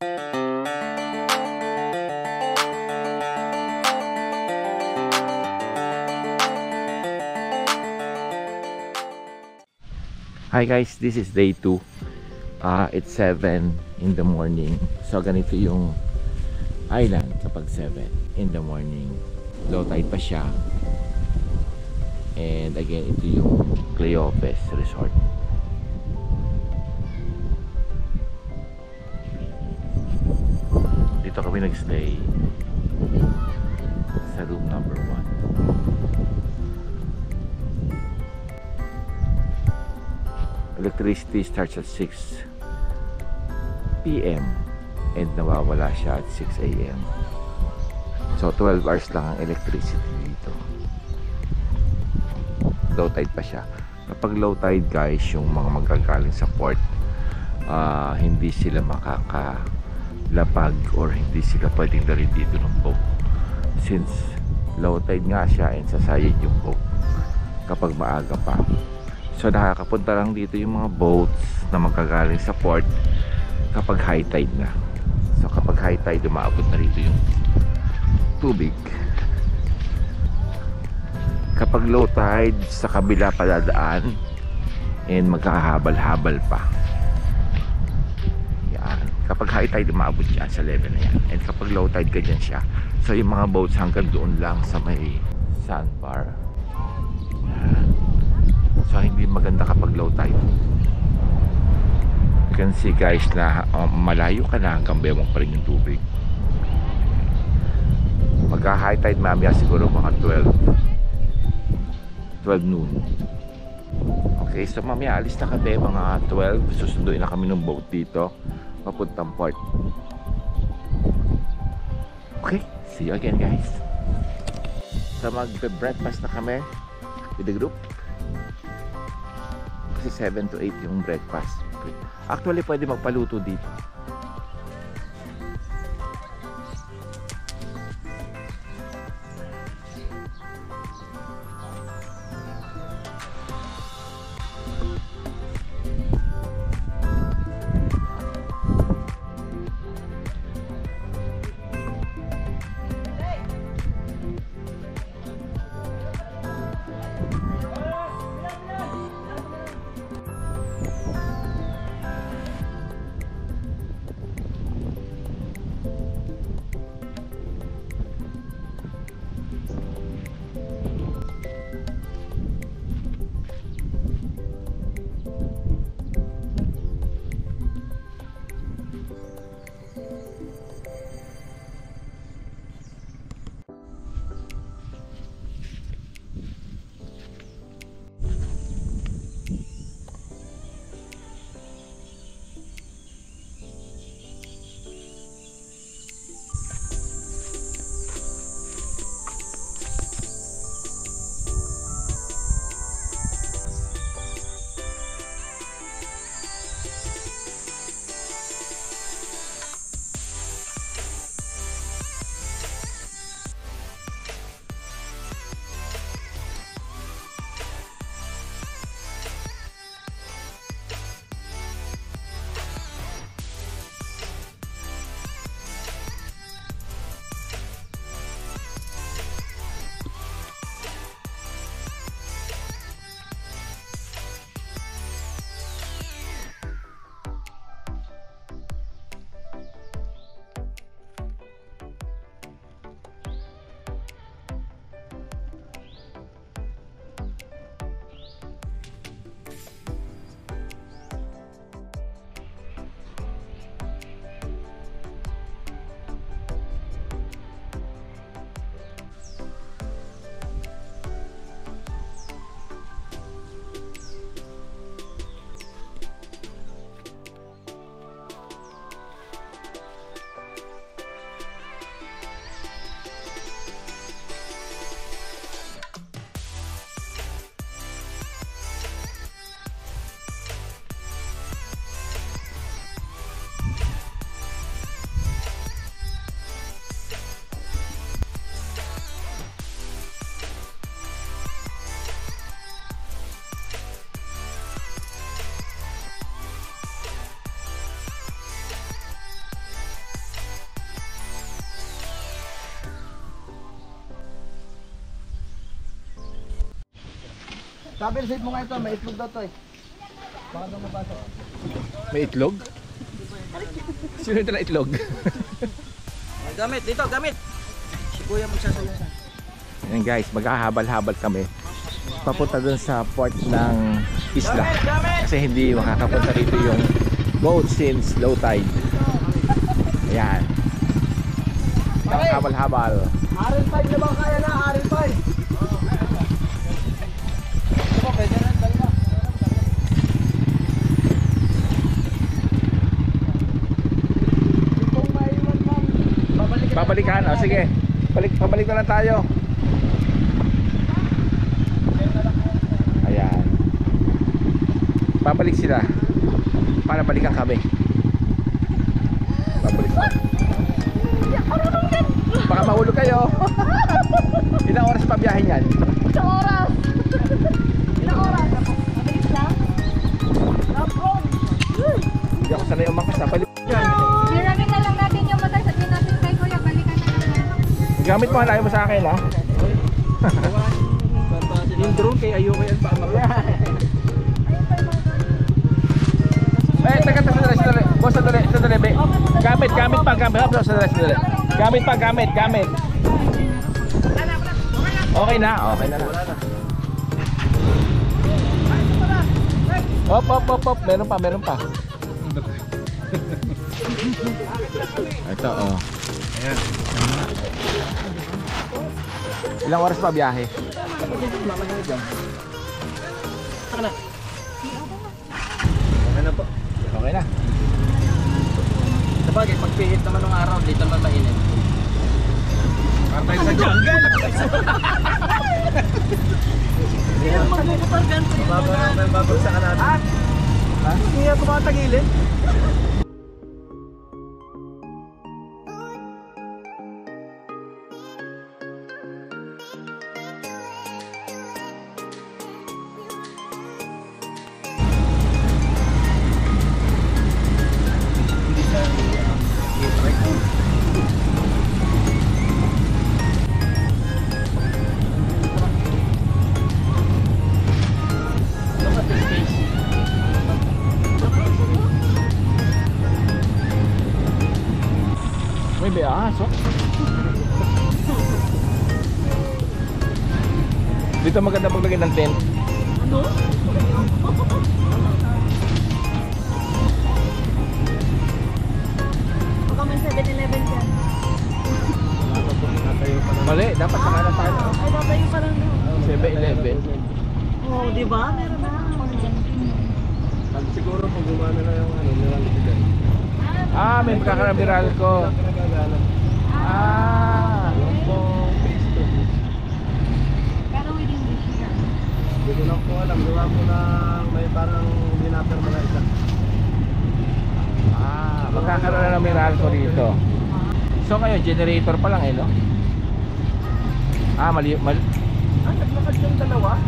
Hi guys, this is day 2. It's 7 in the morning. So ganito yung island kapag 7 in the morning. Low tide pa siya. And again, ito yung Cleopes Resort. Dito kami nagstay sa room number 1. Electricity starts at 6 PM and nawawala siya at 6 AM. So 12 hours lang ang electricity dito. Low tide pa siya. Kapag low tide guys, yung mga magagaling sa port, hindi sila makakalapag or hindi sila pwedeng dalhin dito ng boat. Since low tide nga siya and sasayad yung boat kapag maaga pa. So nakakapunta lang dito yung mga boats na magagaling sa port kapag high tide na. So kapag high tide, umaabot na rito yung tubig. Kapag low tide, sa kabila paladaan and magkakahabal-habal pa. Yan. Kapag high tide, umaabot yan sa level na yan. And kapag low tide, ganyan siya. So yung mga boats hanggang doon lang sa may sandbar. Yan. So hindi maganda kapag low tide. You can see guys na malayo ka na hanggang bewang pa rin yung tubig. Magka high tide mamaya siguro mga 12 noon. Okay, so mamaya alis na kami mga 12. Susunduin na kami ng boat dito papuntang port. Okay, see you again guys. So mag-breakfast na kami with the group. 7 to 8 yung breakfast. Actually pwede magpaluto dito. Sabi ng mo nga ito, may itlog daw to eh. Baka daw mabasa. May itlog? Sino ito na itlog? Gamit, dito, gamit. Si Kuya magsasayo sa. Ayan guys, maghahabal-habal kami. Papunta dun sa port ng isla. Kasi hindi makakapunta rito yung boat since low tide. Ayan. Habal-habal. Arin 5 na ba kaya na? Arin 5. Ito ba, pwede na, dali na. Kung maiwan ma'am, Babalikan, o sige. Pabalik na lang tayo. Ayan. Babalik sila. Para balikan kami. Babalik sila. Baka mahulog kayo. Ilang oras pa biyahe niyan? Isang oras. Ilang oras? Mabilis lang? Napon. Hindi ako sanay umakas na. Balik. Hiramin na lang natin yung motor. Sabihin natin kay Kuya, balikan na lang. Gamit mo, halayo mo sa akin ha. yung drone kay ayoko yan pa Eh, taga sandali. Boss, sandali, be. Gamit pa. Sandali. Gamit. Okay na lang. Op. Meron pa. Ito, oh. Ayan. Ilang oras pa biyahe? Ano po? Okay na. Sabagay, pagpihit naman ng araw, dito naman mainit. Para tayo sa jungle. Babagsakan natin. Ha? Hindi nga tumatagilin. May beaso. Dito maganda maglagay ng tent. Ano? Baka may 7-Eleven dyan. Mali, dapat sa kanan tayo. Ay, tatayo pa lang doon. 7-Eleven. Oo, di ba? Meron na. Siguro kung gumana na yung niralito dyan. Ah, may magkakaramiral ko. Ah, Pero within this year. Hindi ko lang po alam. Gawa ko lang may parang dinapper mo na isa. magkakaroon na ng miral ko dito. So ngayon, generator pa lang eh, no? Mali. Naglakad yung dalawa?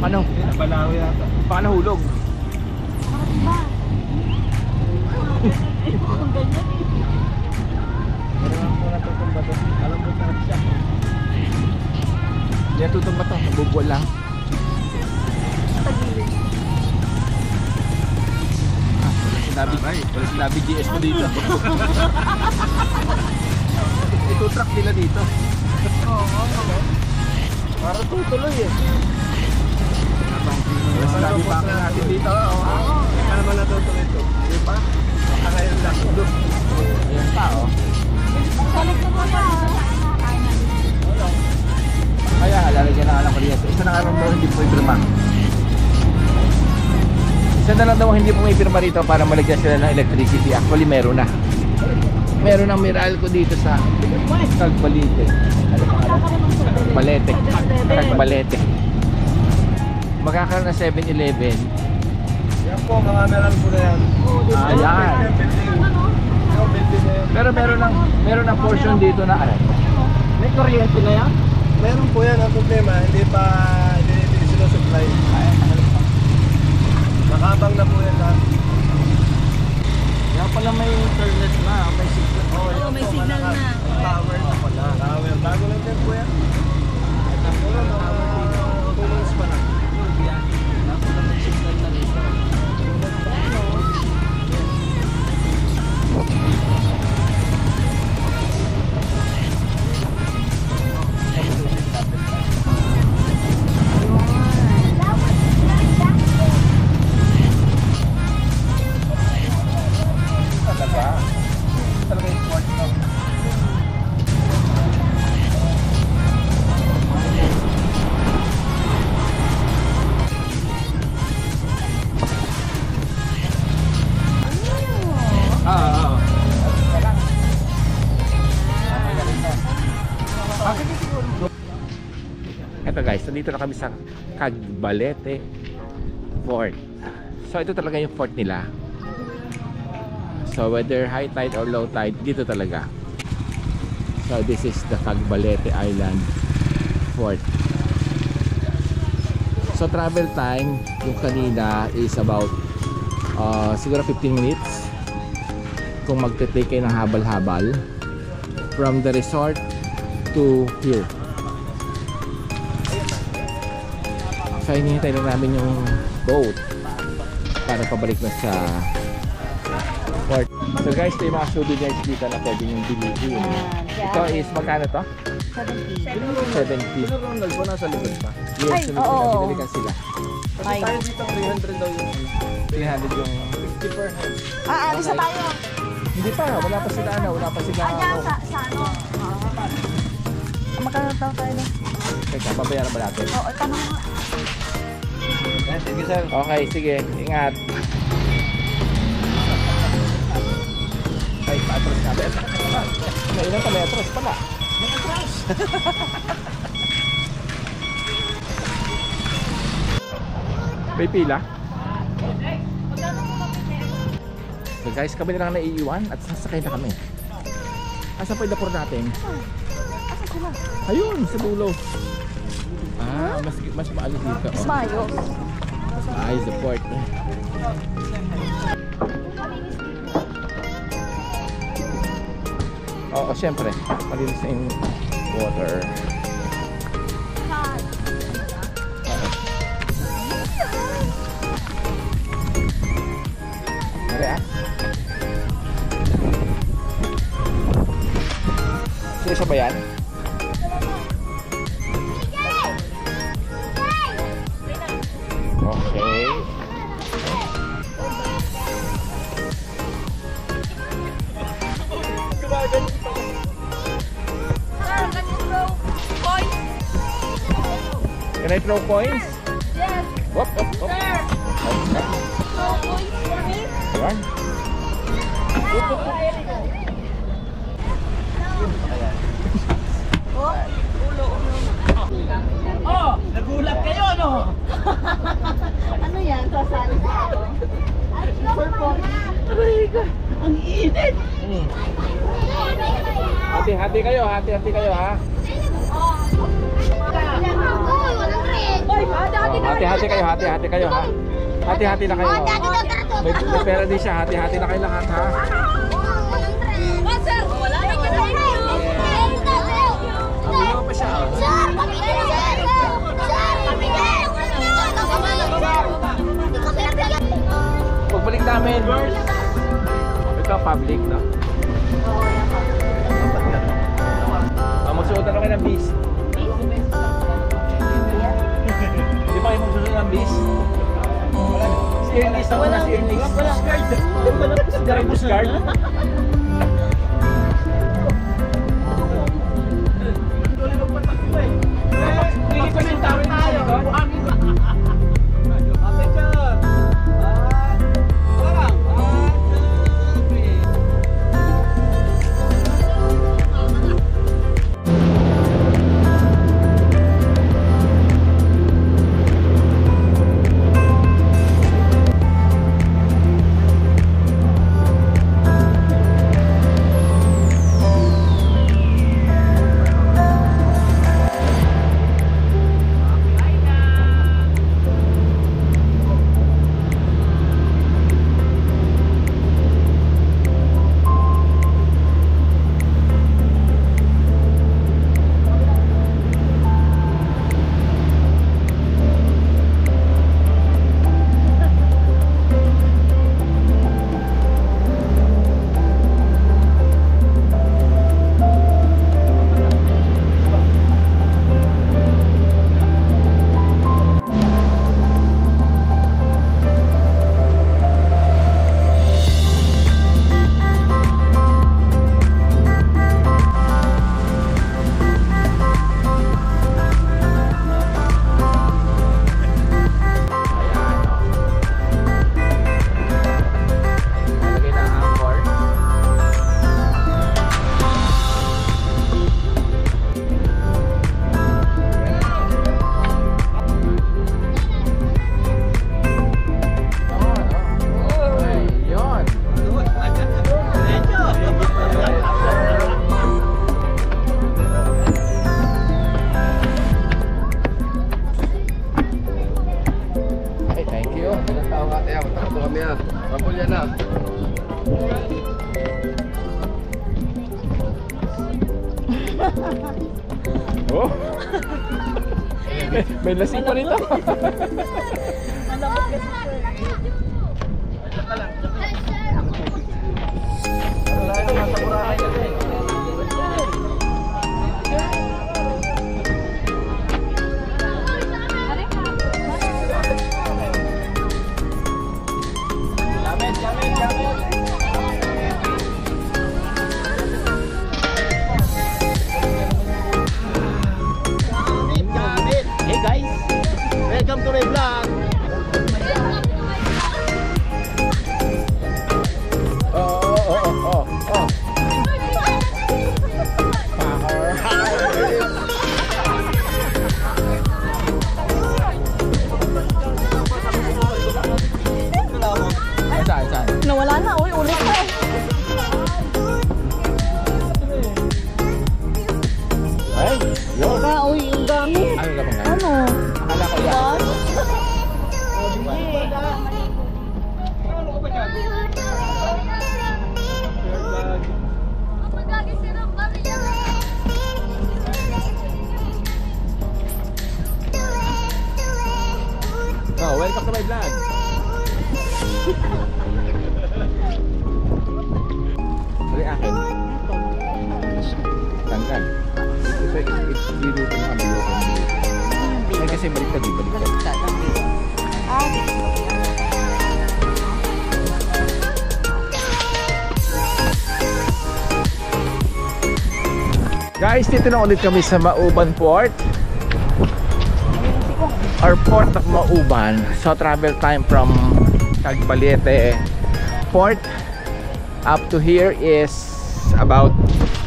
Ano? Nabalaw yata. Paano hulog? Ang ganyan eh. Pero lang po natutumba to. Alam mo sa siya. Yan tutong ba to? Nabubuwal lang. Tagilid. Wala sinabi GS mo dito. Ito truck nila dito. Oo. Para tutuloy eh. Wala sinabi pa akin natin dito. Kaya naman natutuloy ito. Di ba? Baka ngayon lang. Ayan pa oh. Balik na po ba? Kaya lalagyan na lang ko dito. Isa na nga lang daw hindi po ipirma. Isa na lang daw hindi po may pirma rito para malagyan sila ng electricity. Actually meron na. Meron ng miral ko dito sa Tagbalite. Ano pangalan? Balete. Tagbalete. Magkakaroon na 7-Eleven. Yan po, mga meron po na yan. Ayan. Pero meron ng portion dito na ano. May kuryente na yan? Meron po yan. Ang problema, hindi sinusupply. Nakabang na po yan ha. Kaya pala may internet na, may signal. Oo, may signal na. Tower na pala. Tower. Bago lang din po yan. Tulong talaga yung port, no? Oo. Eto guys, nandito na kami sa Cagbalete Fort. So ito talaga yung fort nila. So whether high tide or low tide, dito talaga. So this is the Cagbalete Island Fort. So travel time yung kanina is about siguro 15 minutes kung magte-take kayo ng habal-habal from the resort to here. So hinihintay lang namin yung boat para pabalik na sa port. So guys, ito yung mga souvenirs dito na pwede yung bilhin. Ito is magkano to? 70. Sino Ronald po nasa likod pa? Yes, oo. binalikan sila. Kasi tayo dito 300 daw yung 300 yung... 50 per head. Alis na tayo. Hindi pa, wala pa sila ano, wala pa sila ano. Sa ano? Magkano tayo na? Teka, babayaran ba natin? Oo, tanong mo. Yan, thank you, sir. Okay, sige, ingat. Ay, patros natin. May ilan pa, may atros pala. May pila? So guys, kami na lang naiiwan at sasakay na kami. Asa pa yung dapur natin? Asa sila? Ayun, sa dulo. Ah, mas maalo dito. Oh. Mayo. Ay, the port. Oo, syempre. Malinis na yung water. Oo. Mare ah. Sino ba yan? Okay. Can I throw coins? Yes, Wop, wop, wop. sir. No points for me. Ayan. Oh, Nagulat kayo, no? ano yan? Sasali sa ako? For points. Ang init! Hati-hati kayo ha. Oy, Hati-hati kayo ha. Hati-hati na kayo. May pera din siya, hati-hati na kayo lahat ha. Sir, wala na ba Ano pa siya? Sir, pamigay na sir! Sir, pamigay! Pagbalik namin. Ito public no. Magsuot na kayo ng bis. Di ba kayo magsuot ng bis? Si Ernest ako na si Ernest. Wala card. Wala Postcard? Pili pa ng tawin tayo. Picture. Parang. Oh. May lasing pa rito. Hey guys, welcome to my vlog. Oh. Saan? Nawala na, uy, ulit na. Ay, yun. Uy, yung gamit. Ano naman nga? Ano? Akala ko yan. Oh, welcome to my vlog. Balik akin. Tanggal. It's zero to nakabilukan. Ay kasi baliktad. Baliktad ang dito. Guys, dito na ulit kami sa Mauban Port. Our port of Mauban. So travel time from Tagbalete Port up to here is about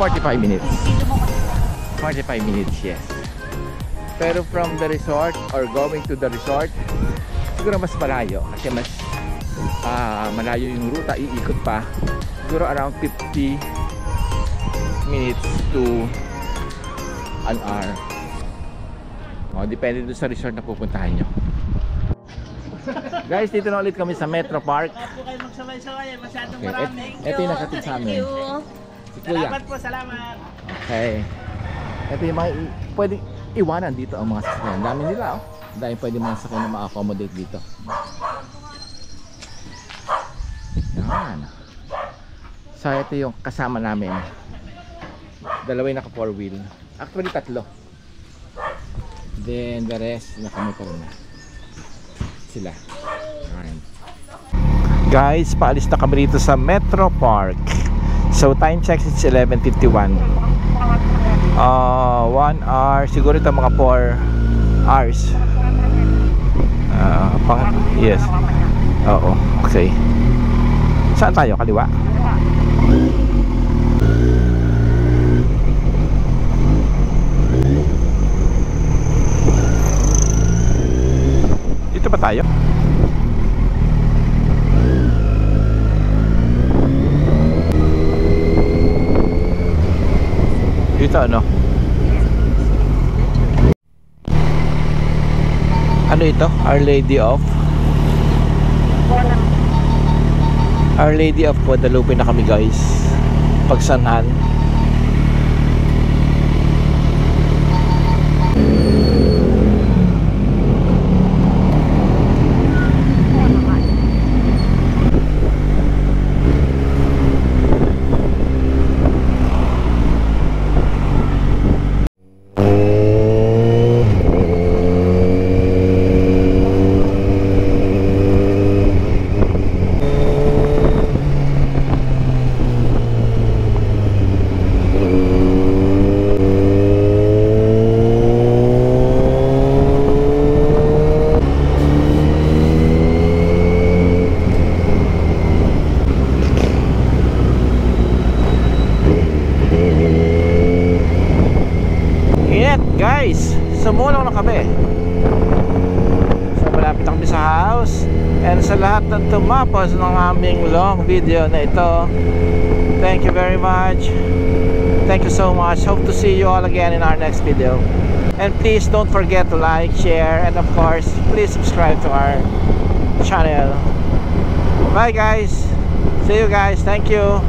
45 minutes. 45 minutes, yes. Pero from the resort or going to the resort, siguro mas malayo kasi mas malayo yung ruta, iikot pa. Siguro around 50 minutes to an hour. Depende doon sa resort na pupuntahan nyo. Guys, dito na ulit kami sa Metro Park. Huwag po kayo magsabay-sabay, masyadong Okay, marami. ito yung nakatid sa amin. Si Kuya. Salamat po, salamat. Okay. Ito yung mga pwedeng iwanan dito ang mga sasakyan. Dami nila, oh. Dahil pwede mga sasakyan na ma-accommodate dito. Yan. So ito yung kasama namin. Dalawa yung naka 4-wheel. Actually tatlo. Then the rest nakamotor na sila. Alright. Guys, paalis na kami dito sa Metro Park. So time check is 11:51. 1 hour, siguro ito mga 4 hours. Yes. Oo, okay. Saan tayo? Kaliwa? Dito pa tayo? Dito ano? Ano ito? Our Lady of Guadalupe na kami guys. Pagsanhan. Guys, sumulong na kami. So malapit na kami sa house. And sa lahat ng tumapos ng aming long video na ito, thank you very much. Thank you so much. Hope to see you all again in our next video. And please don't forget to like, share, and of course, please subscribe to our channel. Bye guys. See you guys. Thank you.